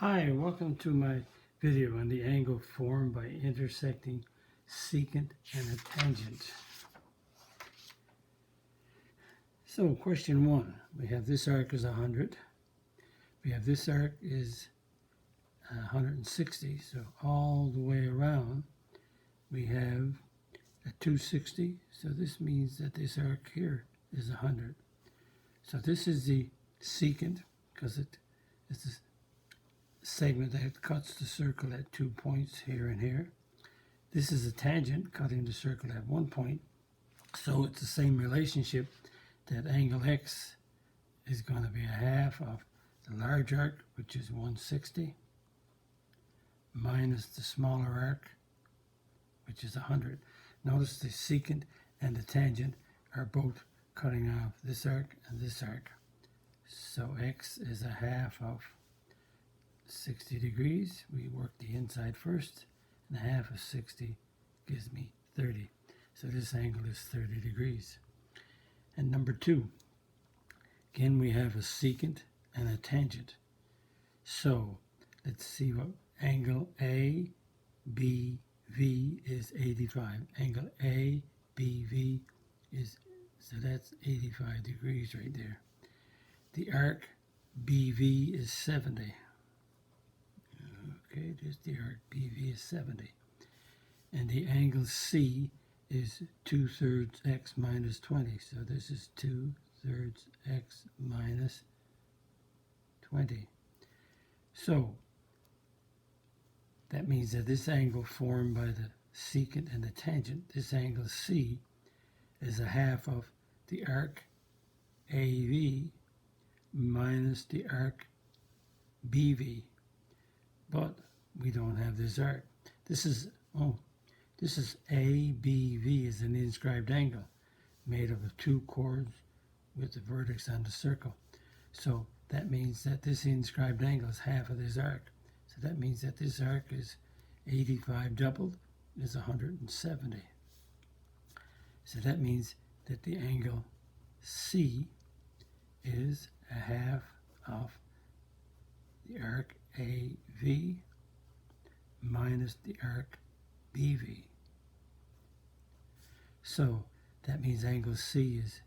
Hi, welcome to my video on the angle formed by intersecting secant and a tangent. So question 1, we have this arc is 100. We have this arc is 160. So all the way around we have a 260. So this means that this arc here is 100. So this is the secant because it's a segment that cuts the circle at 2 points here and here. This is a tangent cutting the circle at 1 point. So it's the same relationship that angle X is going to be a half of the large arc, which is 160, minus the smaller arc, which is 100. Notice the secant and the tangent are both cutting off this arc and this arc. So X is a half of 60 degrees. We work the inside first, and a half of 60 gives me 30. So this angle is 30 degrees. And number 2, again we have a secant and a tangent. So let's see what angle ABV is 85. Angle ABV is, so that's 85 degrees right there. The arc BV is 70. Okay, there's the arc BV is 70. And the angle C is 2/3 x minus 20. So this is 2/3 x minus 20. So that means that this angle formed by the secant and the tangent, this angle C, is a half of the arc AV minus the arc BV. But we don't have this arc. This is ABV is an inscribed angle made up of 2 chords with the vertex on the circle. So that means that this inscribed angle is half of this arc. So that means that this arc is 85 doubled is 170. So that means that the angle C is a half of the arc AV minus the arc BV. So that means angle C is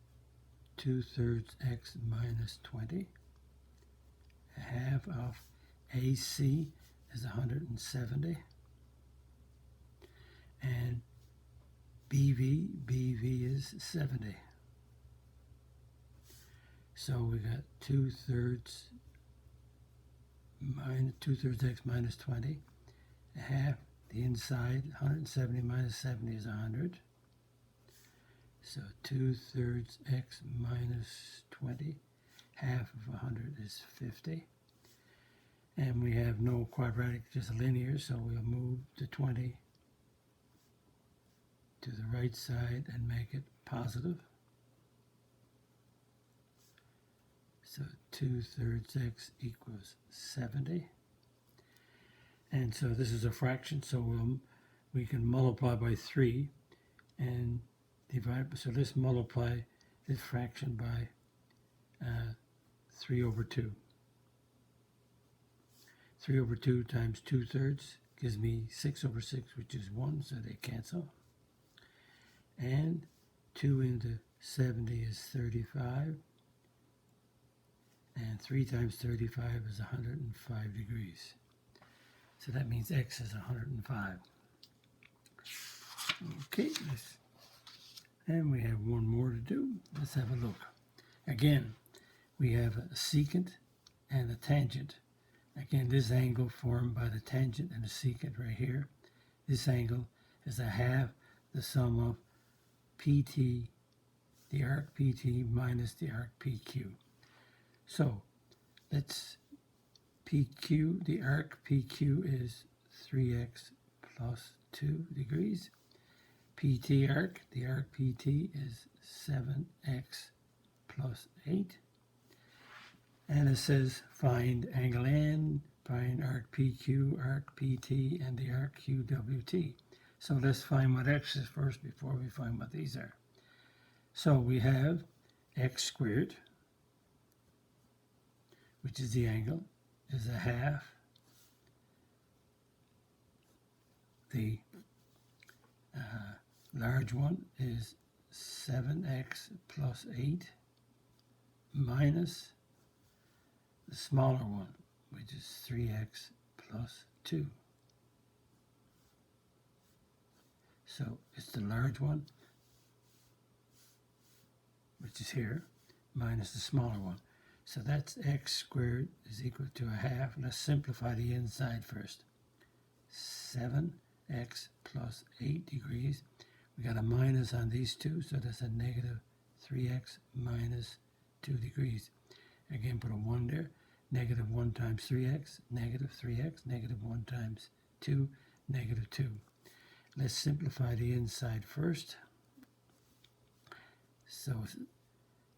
2/3 x minus 20. A half of AC is 170. And BV is 70. So we got 2/3 x minus 20. A half, the inside, 170 minus 70 is 100. So 2/3 x minus 20, half of 100 is 50. And we have no quadratic, just linear, so we'll move the 20 to the right side and make it positive. So 2/3 x equals 70. And so this is a fraction, so we can multiply by 3 and divide. So let's multiply this fraction by 3/2. 3/2 times 2/3 gives me 6/6, which is 1, so they cancel. And 2 into 70 is 35. And 3 times 35 is 105 degrees. So that means X is 105. Okay, and we have one more to do. Let's have a look. Again, we have a secant and a tangent. Again, this angle formed by the tangent and the secant right here. This angle is a half the sum of PT, the arc PT minus the arc PQ. So let's PQ, the arc PQ is 3x plus 2 degrees. PT arc, the arc PT is 7x plus 8. And it says find angle N, find arc PQ, arc PT, and the arc QWT. So let's find what X is first before we find what these are. So we have x squared, which is the angle, is a half the large one is 7x plus 8 minus the smaller one, which is 3x plus 2. So it's the large one, which is here, minus the smaller one. So that's x squared is equal to a half. Let's simplify the inside first. 7x plus 8 degrees. We got a minus on these two, so that's a negative 3x minus 2 degrees. Again, put a 1 there. Negative 1 times 3x, negative 3x, negative 1 times 2, negative 2. Let's simplify the inside first. So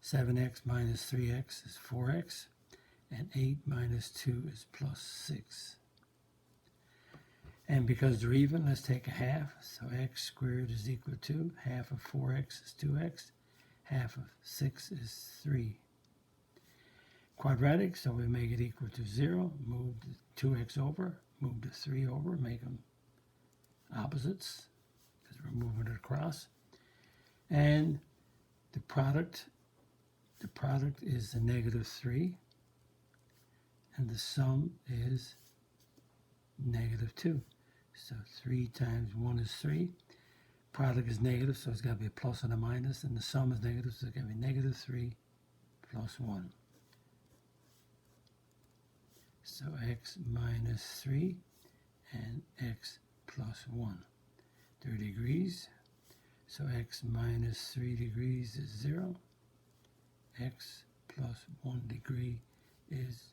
7x minus 3x is 4x, and 8 minus 2 is plus 6. And because they're even, let's take a half. So x squared is equal to half of 4x is 2x, half of 6 is 3. Quadratic, so we make it equal to 0. Move the 2x over, move the 3 over, make them opposites because we're moving it across. And the product is a negative 3, and the sum is negative 2. So 3 times 1 is 3. Product is negative, so it's got to be a plus and a minus, and the sum is negative, so it's got to be negative 3 plus 1. So x minus 3 and x plus 1. 30 degrees. So x minus 3 degrees is 0. X plus 1 degree is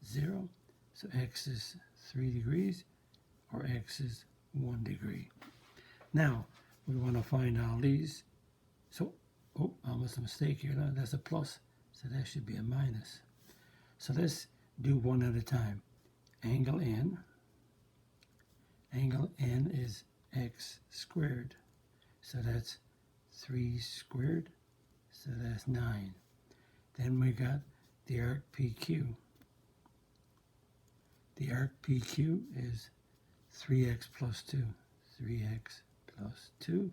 0. So x is 3 degrees, or x is 1 degree. Now, we want to find all these. So, almost a mistake here. No, that's a plus, so that should be a minus. So let's do one at a time. Angle N. Angle N is x squared. So that's 3 squared. So that's 9. Then we got the arc PQ. The arc PQ is 3x plus 2. 3x plus 2.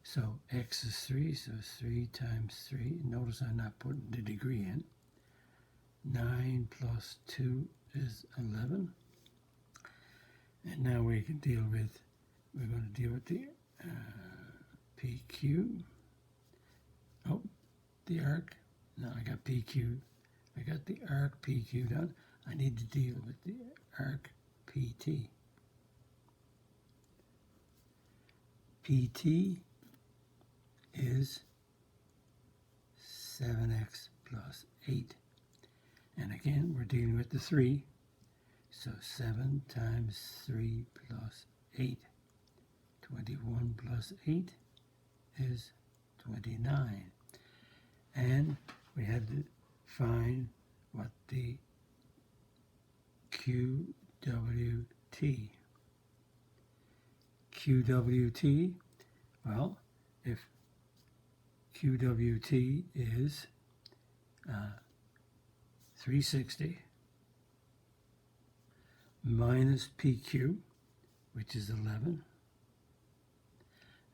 So x is 3, so 3 times 3. Notice I'm not putting the degree in. 9 plus 2 is 11. And now we can deal with, we're going to deal with the PQ. Oh, the arc. Now I got PQ. I got the arc PQ done. I need to deal with the arc PT. PT is 7x plus 8. And again, we're dealing with the 3. So 7 times 3 plus 8. 21 plus 8 is 29. And we had to find what the QWT, well, if QWT is 360 minus PQ, which is 11,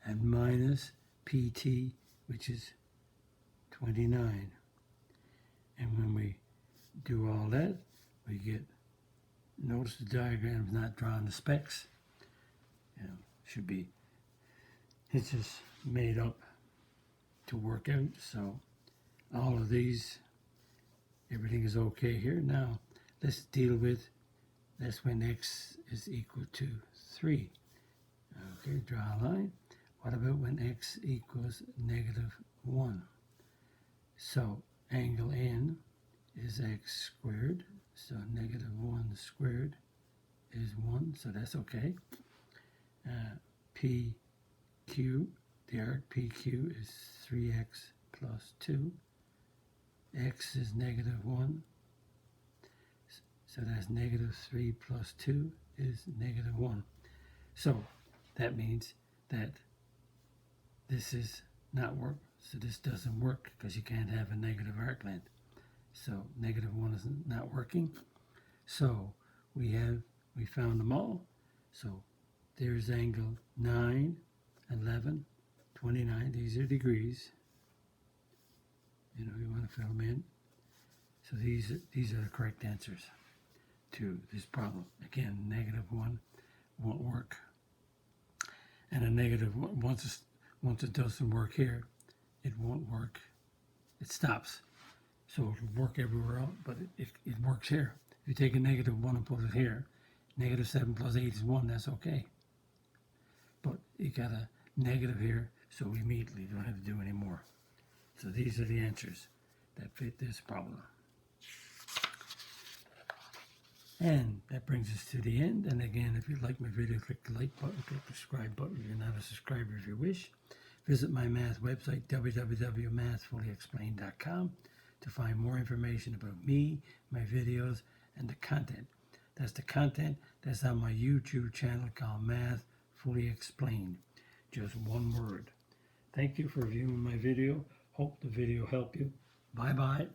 and minus PT, which is 29. And when we do all that, we get, notice the diagram's not drawing the specs. Should be, it's just made up to work out. So all of these, everything is okay here. Now let's deal with, that's when x is equal to 3. Okay, draw a line. What about when x equals negative 1? So angle N is x squared. So negative 1 squared is 1, so that's okay. PQ, the arc PQ is 3x plus 2. X is negative 1. So that's negative 3 plus 2 is negative 1. So that means that this is not work. So this doesn't work because you can't have a negative arc length. So negative 1 is not working. So we found them all. So There's angle 9, 11, 29. These are degrees. You want to fill them in. So these are the correct answers to this problem. Again, -1 won't work. And a negative one, once it doesn't work here, it won't work. It stops. So it'll work everywhere else, but it works here. If you take a -1 and put it here, -7 plus 8 is 1, that's okay. But you got a negative here, so immediately you don't have to do any more. So these are the answers that fit this problem. And that brings us to the end. And again, if you like my video, click the like button, click the subscribe button if you're not a subscriber if you wish. Visit my math website, www.mathfullyexplained.com, to find more information about me, my videos, and the content. That's the content that's on my YouTube channel called Math Fully Explained. Just one word. Thank you for viewing my video. Hope the video helped you. Bye-bye.